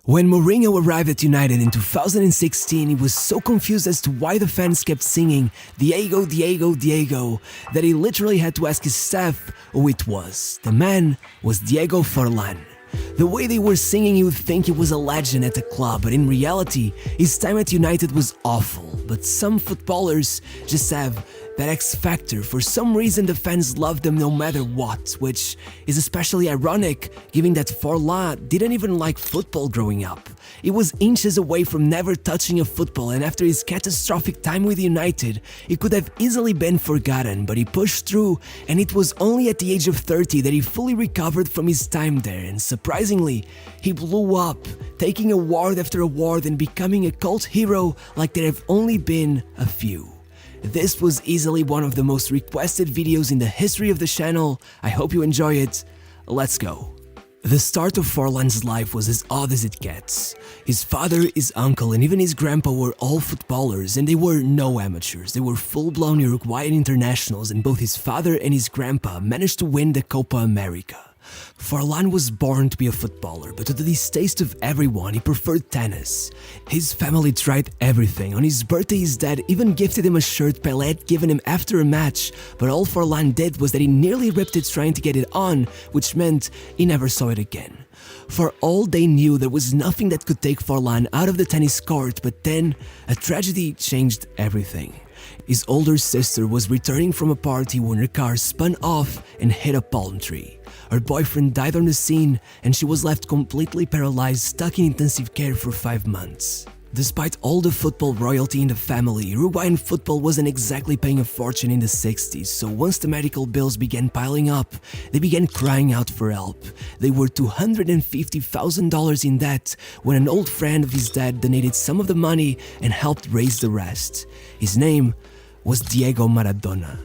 When Mourinho arrived at United in 2016, he was so confused as to why the fans kept singing Diego, Diego, Diego, that he literally had to ask his staff who it was. The man was Diego Forlan. The way they were singing, you would think he was a legend at the club, but in reality, his time at United was awful. But some footballers just have that X factor. For some reason, the fans loved them no matter what, which is especially ironic given that Forlan didn't even like football growing up. He was inches away from never touching a football, and after his catastrophic time with United, he could have easily been forgotten, but he pushed through, and it was only at the age of 30 that he fully recovered from his time there, and surprisingly, he blew up, taking award after award and becoming a cult hero like there have only been a few. This was easily one of the most requested videos in the history of the channel. I hope you enjoy it. Let's go. The start of Forlan's life was as odd as it gets. His father, his uncle, and even his grandpa were all footballers, and they were no amateurs. They were full-blown Uruguayan internationals, and both his father and his grandpa managed to win the Copa America. Forlan was born to be a footballer, but to the distaste of everyone, he preferred tennis. His family tried everything. On his birthday, his dad even gifted him a shirt Pelé had given him after a match, but all Forlan did was that he nearly ripped it trying to get it on, which meant he never saw it again. For all they knew, there was nothing that could take Forlan out of the tennis court, but then a tragedy changed everything. His older sister was returning from a party when her car spun off and hit a palm tree. Her boyfriend died on the scene, and she was left completely paralyzed, stuck in intensive care for 5 months. Despite all the football royalty in the family, Uruguayan football wasn't exactly paying a fortune in the 60s, so once the medical bills began piling up, they began crying out for help. They were $250,000 in debt when an old friend of his dad donated some of the money and helped raise the rest. His name was Diego Maradona.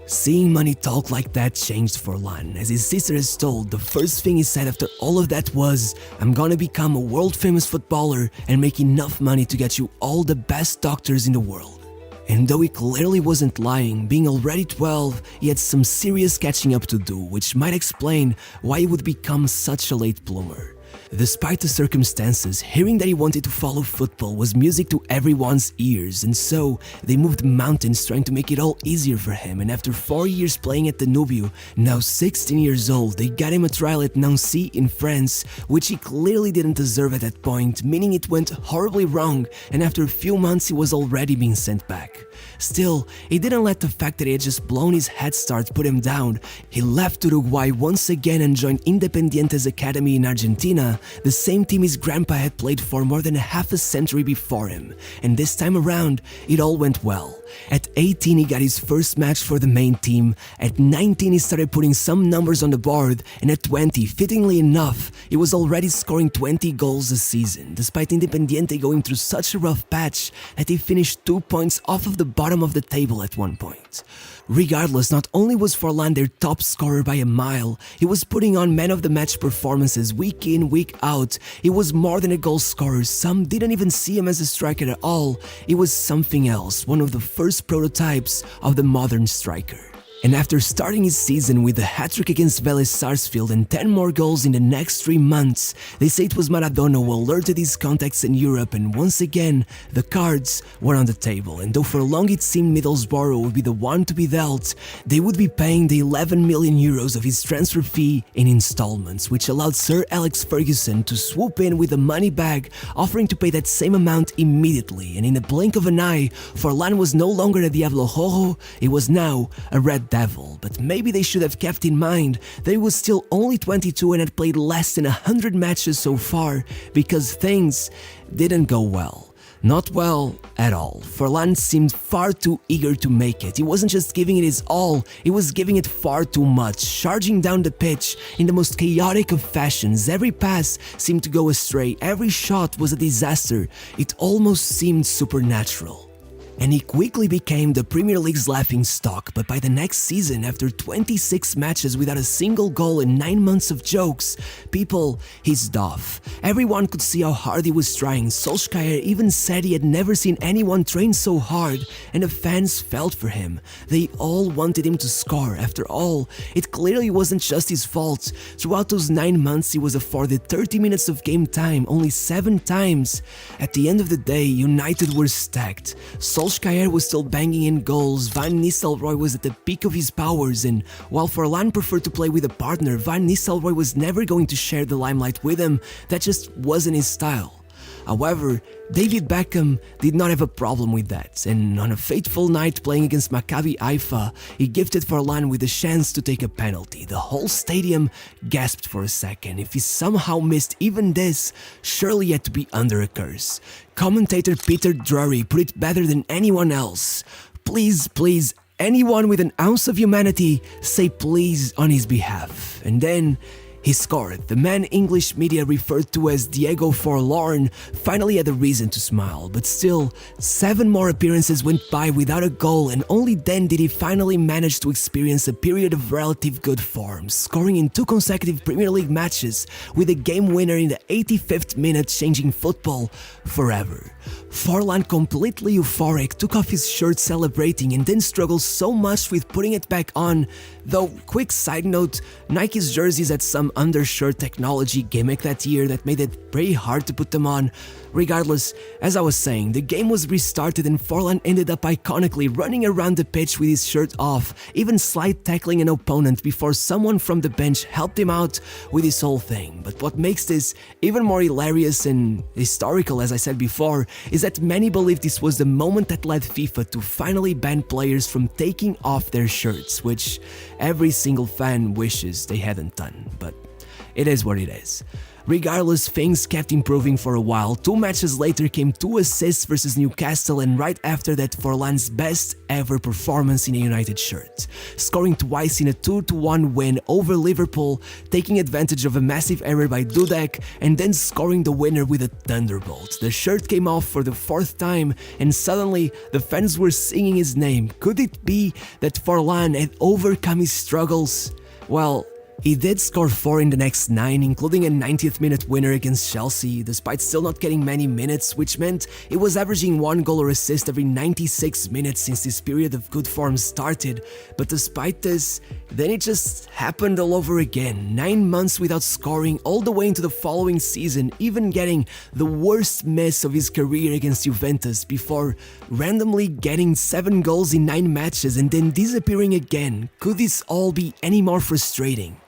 Seeing money talk like that changed Forlan. As his sister has told, the first thing he said after all of that was, "I'm gonna become a world-famous footballer and make enough money to get you all the best doctors in the world." And though he clearly wasn't lying, being already 12, he had some serious catching up to do, which might explain why he would become such a late bloomer. Despite the circumstances, hearing that he wanted to follow football was music to everyone's ears, and so they moved mountains trying to make it all easier for him, and after 4 years playing at Danubio, now 16 years old, they got him a trial at Nancy in France, which he clearly didn't deserve at that point, meaning it went horribly wrong, and after a few months he was already being sent back. Still, he didn't let the fact that he had just blown his head start put him down. He left Uruguay once again and joined Independiente's academy in Argentina, the same team his grandpa had played for more than a half a century before him, and this time around, it all went well. At 18, he got his first match for the main team, at 19 he started putting some numbers on the board, and at 20, fittingly enough, he was already scoring 20 goals a season, despite Independiente going through such a rough patch that he finished 2 points off of the bottom of the table at one point. Regardless, not only was Forlan their top scorer by a mile, he was putting on man-of-the-match performances week in, week out. He was more than a goal scorer. Some didn't even see him as a striker at all. He was something else, one of the first prototypes of the modern striker. And after starting his season with a hat-trick against Vélez Sarsfield and 10 more goals in the next 3 months, they say it was Maradona who alerted his contacts in Europe, and once again, the cards were on the table, and though for long it seemed Middlesbrough would be the one to be dealt, they would be paying the 11 million euros of his transfer fee in installments, which allowed Sir Alex Ferguson to swoop in with a money bag, offering to pay that same amount immediately, and in a blink of an eye, Forlan was no longer a Diablo Rojo, he was now a Red Devil. But maybe they should have kept in mind that he was still only 22 and had played less than 100 matches so far, because things didn't go well. Not well at all. Forlan seemed far too eager to make it. He wasn't just giving it his all, he was giving it far too much, charging down the pitch in the most chaotic of fashions. Every pass seemed to go astray, every shot was a disaster. It almost seemed supernatural. and he quickly became the Premier League's laughingstock. But by the next season, after 26 matches without a single goal and 9 months of jokes, people hissed off. Everyone could see how hard he was trying. Solskjaer even said he had never seen anyone train so hard, and the fans felt for him. They all wanted him to score. After all, it clearly wasn't just his fault. Throughout those 9 months, he was afforded 30 minutes of game time, only 7 times. At the end of the day, United were stacked. Solskjaer was still banging in goals, Van Nistelrooy was at the peak of his powers, and while Forlan preferred to play with a partner, Van Nistelrooy was never going to share the limelight with him. That just wasn't his style. However, David Beckham did not have a problem with that, and on a fateful night playing against Maccabi Haifa, he gifted Forlan with a chance to take a penalty. The whole stadium gasped for a second. If he somehow missed even this, surely he had to be under a curse. Commentator Peter Drury put it better than anyone else. Please, please, anyone with an ounce of humanity, say please on his behalf. And then he scored. The man English media referred to as Diego Forlan finally had a reason to smile, but still, 7 more appearances went by without a goal, and only then did he finally manage to experience a period of relative good form, scoring in 2 consecutive Premier League matches with a game winner in the 85th minute, changing football forever. Forlan, completely euphoric, took off his shirt celebrating and then struggled so much with putting it back on. Though, quick side note, Nike's jerseys had some undershirt technology gimmick that year that made it pretty hard to put them on. Regardless, as I was saying, the game was restarted and Forlan ended up iconically running around the pitch with his shirt off, even slide tackling an opponent before someone from the bench helped him out with this whole thing. But what makes this even more hilarious and historical, as I said before, is that many believe this was the moment that led FIFA to finally ban players from taking off their shirts, which every single fan wishes they hadn't done, but it is what it is. Regardless, things kept improving for a while. 2 matches later came 2 assists versus Newcastle, and right after that, Forlan's best ever performance in a United shirt, scoring twice in a 2-1 win over Liverpool, taking advantage of a massive error by Dudek, and then scoring the winner with a thunderbolt. The shirt came off for the 4th time, and suddenly the fans were singing his name. Could it be that Forlan had overcome his struggles? Well, he did score 4 in the next 9, including a 90th minute winner against Chelsea, despite still not getting many minutes, which meant he was averaging 1 goal or assist every 96 minutes since this period of good form started. But despite this, then it just happened all over again. 9 months without scoring, all the way into the following season, even getting the worst miss of his career against Juventus, before randomly getting 7 goals in 9 matches and then disappearing again. Could this all be any more frustrating?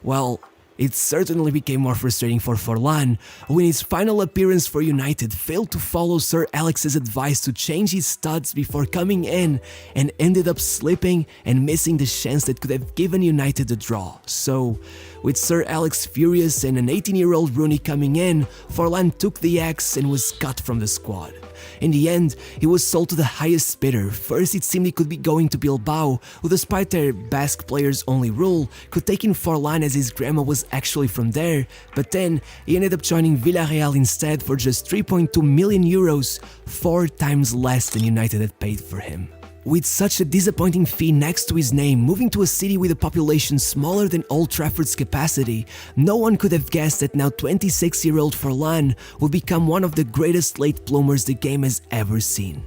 Well, it certainly became more frustrating for Forlan, who in his final appearance for United failed to follow Sir Alex's advice to change his studs before coming in, and ended up slipping and missing the chance that could have given United the draw. So, with Sir Alex furious and an 18-year-old Rooney coming in, Forlan took the axe and was cut from the squad. In the end, he was sold to the highest bidder. First, it seemed he could be going to Bilbao, who, despite their Basque players' only rule, could take in Forlan as his grandma was actually from there. But then, he ended up joining Villarreal instead for just 3.2 million euros, 4 times less than United had paid for him. With such a disappointing fee next to his name, moving to a city with a population smaller than Old Trafford's capacity, no one could have guessed that now 26-year-old Forlan would become one of the greatest late bloomers the game has ever seen.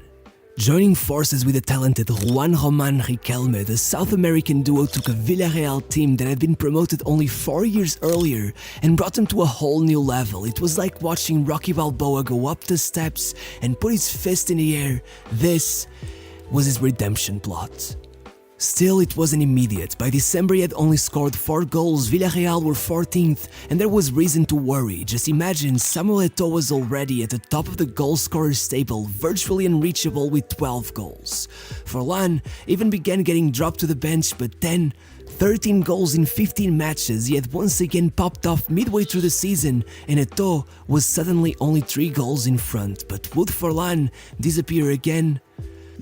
Joining forces with the talented Juan Román Riquelme, the South American duo took a Villarreal team that had been promoted only 4 years earlier and brought them to a whole new level. It was like watching Rocky Balboa go up the steps and put his fist in the air. This was his redemption plot. Still, it wasn't immediate. By December, he had only scored 4 goals, Villarreal were 14th, and there was reason to worry. Just imagine, Samuel Eto'o was already at the top of the goal scorers table, virtually unreachable with 12 goals. Forlan even began getting dropped to the bench, but then 13 goals in 15 matches, he had once again popped off midway through the season, and Eto'o was suddenly only 3 goals in front. But would Forlan disappear again?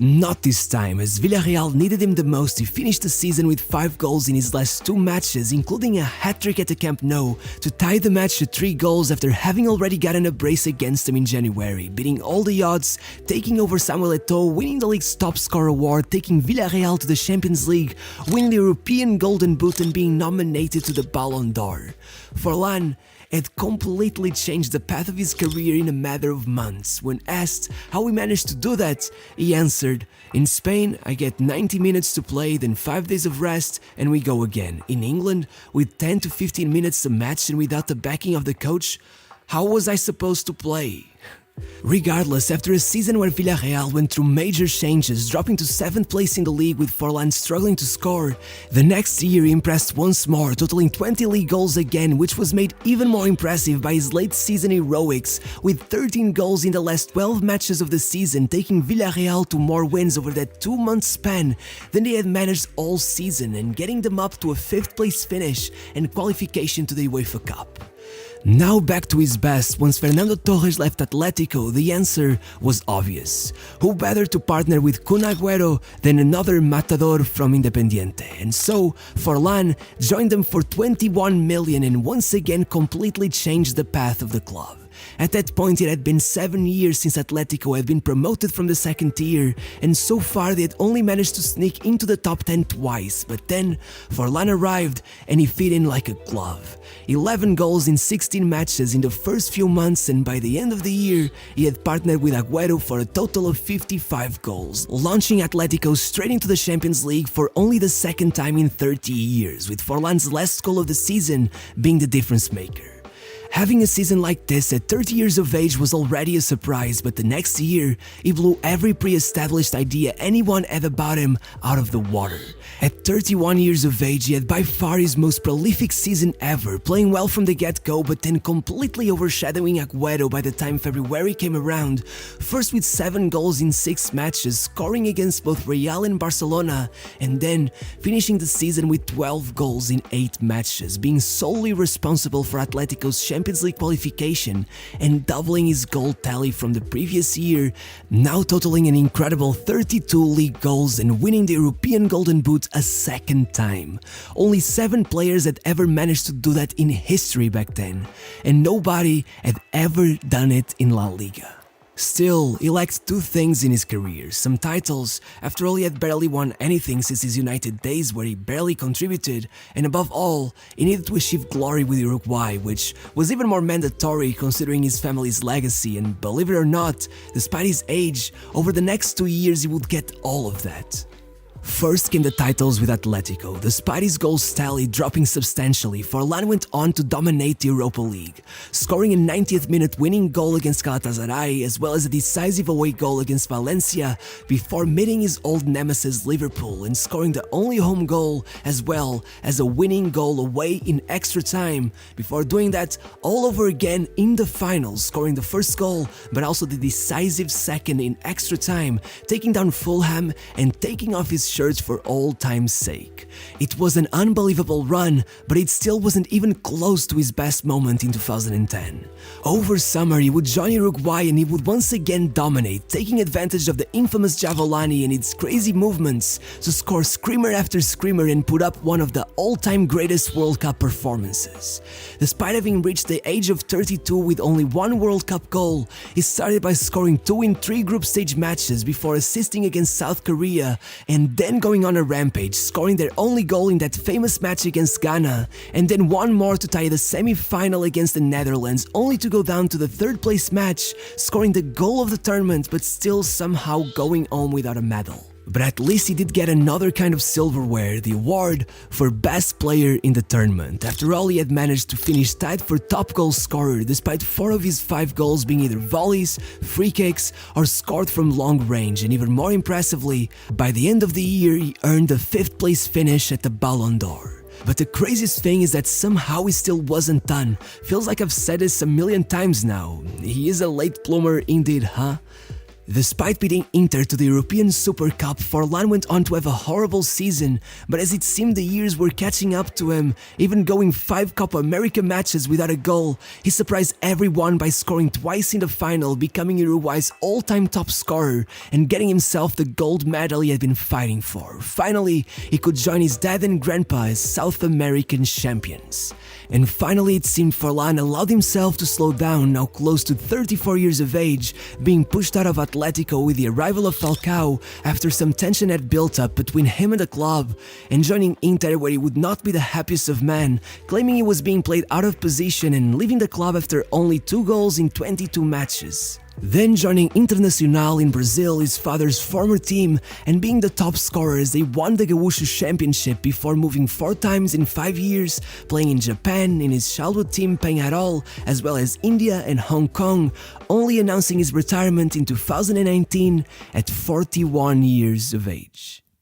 Not this time, as Villarreal needed him the most. He finished the season with 5 goals in his last 2 matches, including a hat-trick at the Camp Nou to tie the match to 3 goals after having already gotten a brace against him in January, beating all the odds, taking over Samuel Eto'o, winning the league's top scorer award, taking Villarreal to the Champions League, winning the European Golden Boot and being nominated to the Ballon d'Or. Forlan had completely changed the path of his career in a matter of months. When asked how he managed to do that, he answered, "In Spain, I get 90 minutes to play, then 5 days of rest, and we go again. In England, with 10 to 15 minutes a match and without the backing of the coach, how was I supposed to play?" Regardless, after a season where Villarreal went through major changes, dropping to 7th place in the league with Forlan struggling to score, the next year he impressed once more, totaling 20 league goals again, which was made even more impressive by his late season heroics, with 13 goals in the last 12 matches of the season, taking Villarreal to more wins over that 2-month span than they had managed all season, and getting them up to a 5th place finish and qualification to the UEFA Cup. Now back to his best. Once Fernando Torres left Atletico, the answer was obvious. Who better to partner with Kun Agüero than another matador from Independiente? And so, Forlan joined them for 21 million and once again completely changed the path of the club. At that point, it had been 7 years since Atletico had been promoted from the 2nd tier, and so far they had only managed to sneak into the top 10 twice, but then Forlan arrived and he fit in like a glove. 11 goals in 16 matches in the first few months, and by the end of the year, he had partnered with Agüero for a total of 55 goals, launching Atletico straight into the Champions League for only the 2nd time in 30 years, with Forlan's last goal of the season being the difference maker. Having a season like this at 30 years of age was already a surprise, but the next year, he blew every pre-established idea anyone had about him out of the water. At 31 years of age, he had by far his most prolific season ever, playing well from the get-go, but then completely overshadowing Agüero by the time February came around, first with 7 goals in 6 matches, scoring against both Real and Barcelona, and then finishing the season with 12 goals in 8 matches, being solely responsible for Atletico's Champions League qualification and doubling his goal tally from the previous year, now totaling an incredible 32 league goals and winning the European Golden Boot a 2nd time. Only 7 players had ever managed to do that in history back then, and nobody had ever done it in La Liga. Still, he lacked 2 things in his career: some titles, after all he had barely won anything since his United days where he barely contributed, and above all, he needed to achieve glory with Uruguay, which was even more mandatory considering his family's legacy, and believe it or not, despite his age, over the next 2 years he would get all of that. First came the titles with Atletico. Despite his goals tally dropping substantially, Forlan went on to dominate the Europa League, scoring a 90th minute winning goal against Galatasaray as well as a decisive away goal against Valencia before meeting his old nemesis Liverpool and scoring the only home goal as well as a winning goal away in extra time before doing that all over again in the finals, scoring the first goal but also the decisive second in extra time, taking down Fulham and taking off his shirt for all time's sake. It was an unbelievable run, but it still wasn't even close to his best moment in 2010. Over summer, he would join Uruguay and he would once again dominate, taking advantage of the infamous Javolani and its crazy movements to score screamer after screamer and put up one of the all-time greatest World Cup performances. Despite having reached the age of 32 with only 1 World Cup goal, he started by scoring 2 in 3 group stage matches before assisting against South Korea and then going on a rampage, scoring their only goal in that famous match against Ghana, and then 1 more to tie the semi-final against the Netherlands, only to go down to the 3rd place match, scoring the goal of the tournament but still somehow going home without a medal. But at least he did get another kind of silverware, the award for best player in the tournament. After all, he had managed to finish tied for top goal scorer despite 4 of his 5 goals being either volleys, free kicks or scored from long range, and even more impressively, by the end of the year he earned the 5th place finish at the Ballon d'Or. But the craziest thing is that somehow he still wasn't done. Feels like I've said this a million times now. He is a late bloomer indeed, huh? Despite beating Inter to the European Super Cup, Forlan went on to have a horrible season, but as it seemed the years were catching up to him, even going 5 Copa America matches without a goal, he surprised everyone by scoring twice in the final, becoming Uruguay's all-time top scorer and getting himself the gold medal he had been fighting for. Finally, he could join his dad and grandpa as South American champions. And finally, it seemed Forlan allowed himself to slow down, now close to 34 years of age, being pushed out of Atletico with the arrival of Falcao after some tension had built up between him and the club, and joining Inter where he would not be the happiest of men, claiming he was being played out of position and leaving the club after only 2 goals in 22 matches. Then joining Internacional in Brazil, his father's former team, and being the top scorer as they won the Gaúcho Championship before moving 4 times in 5 years, playing in Japan, in his childhood team Peñarol, as well as India and Hong Kong, only announcing his retirement in 2019 at 41 years of age.